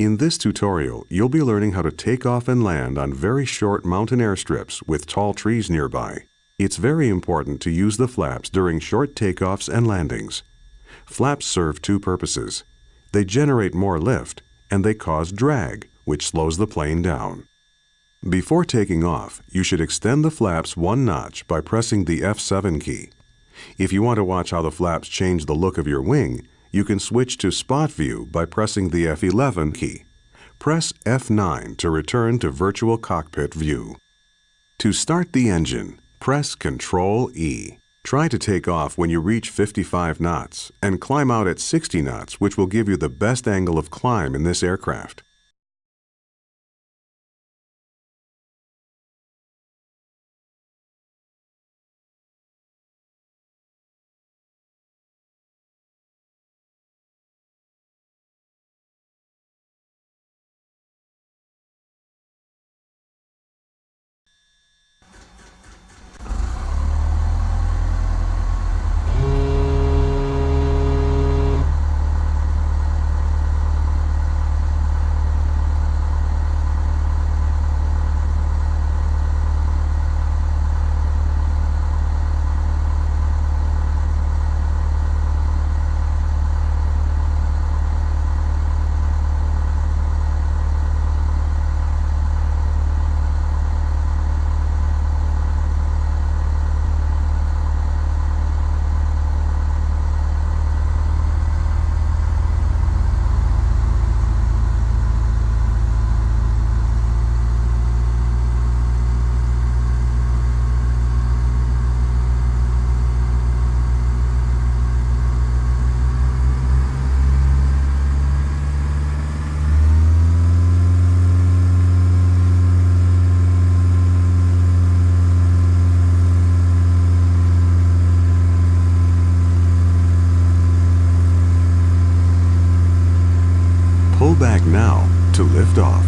In this tutorial, you'll be learning how to take off and land on very short mountain airstrips with tall trees nearby. It's very important to use the flaps during short takeoffs and landings. Flaps serve two purposes. They generate more lift, and they cause drag, which slows the plane down. Before taking off, you should extend the flaps one notch by pressing the F7 key. If you want to watch how the flaps change the look of your wing, you can switch to spot view by pressing the F11 key. Press F9 to return to virtual cockpit view. To start the engine, press Ctrl E. Try to take off when you reach 55 knots and climb out at 60 knots, which will give you the best angle of climb in this aircraft. Pull back now to lift off.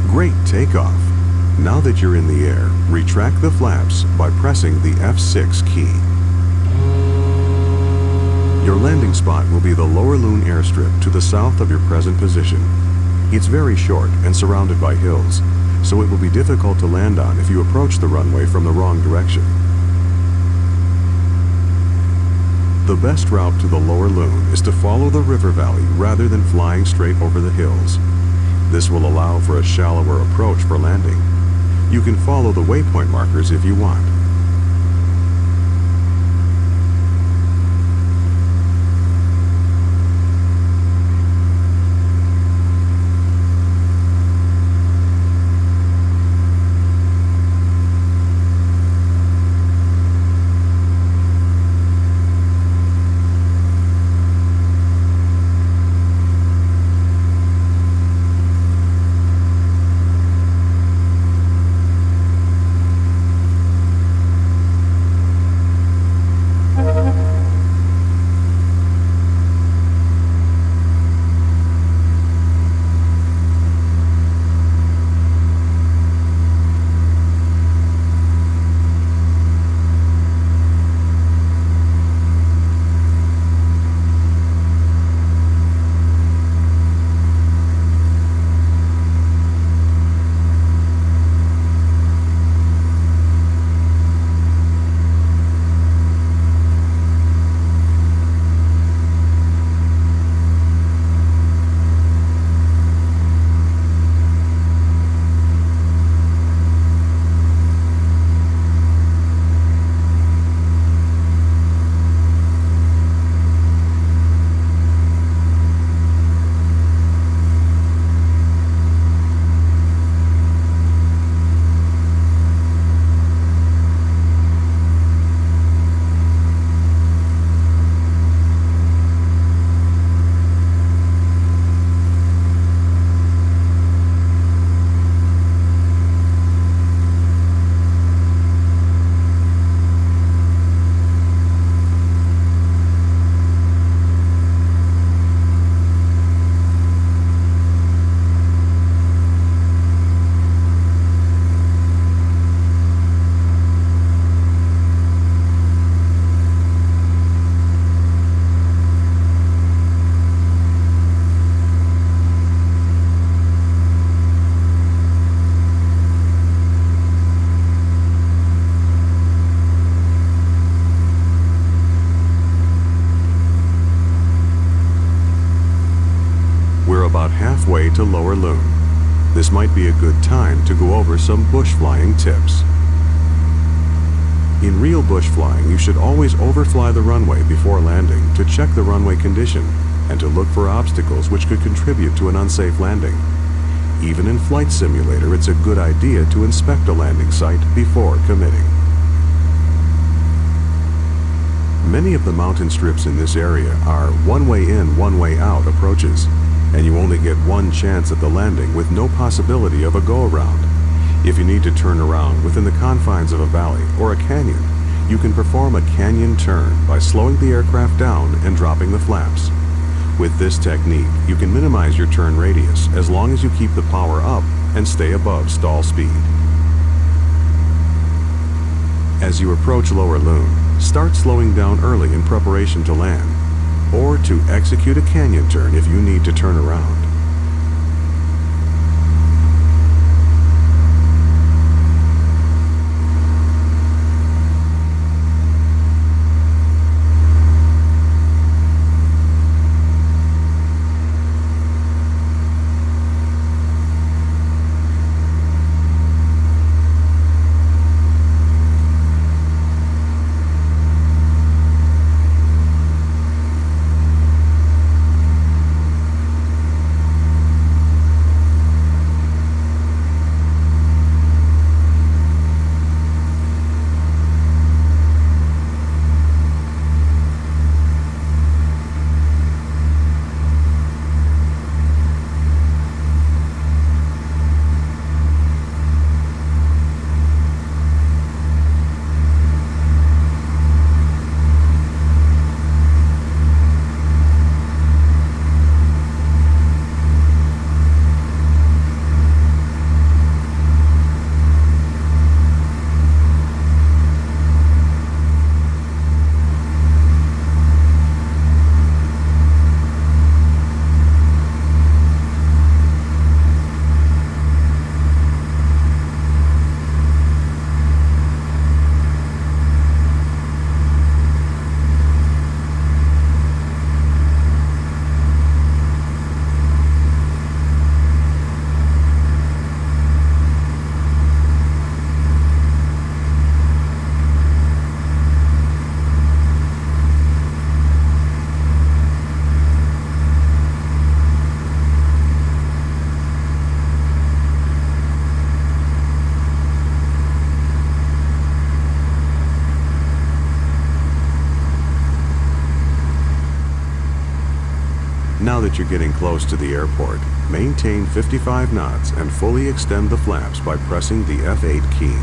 Great takeoff. Now that you're in the air, retract the flaps by pressing the F6 key. Your landing spot will be the Lower Loon airstrip to the south of your present position. It's very short and surrounded by hills, so it will be difficult to land on if you approach the runway from the wrong direction. The best route to the Lower Loon is to follow the river valley rather than flying straight over the hills. This will allow for a shallower approach for landing. You can follow the waypoint markers if you want. about halfway to Lower Loon. This might be a good time to go over some bush flying tips. In real bush flying, you should always overfly the runway before landing to check the runway condition and to look for obstacles which could contribute to an unsafe landing. Even in Flight Simulator, it's a good idea to inspect a landing site before committing. Many of the mountain strips in this area are one-way in, one-way out approaches, and you only get one chance at the landing with no possibility of a go-around. If you need to turn around within the confines of a valley or a canyon, you can perform a canyon turn by slowing the aircraft down and dropping the flaps. With this technique, you can minimize your turn radius as long as you keep the power up and stay above stall speed. As you approach Lower Loon, start slowing down early in preparation to land, or to execute a canyon turn if you need to turn around. Now that you're getting close to the airport, maintain 55 knots and fully extend the flaps by pressing the F8 key.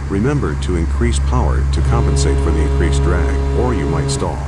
Remember to increase power to compensate for the increased drag, or you might stall.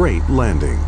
great landing.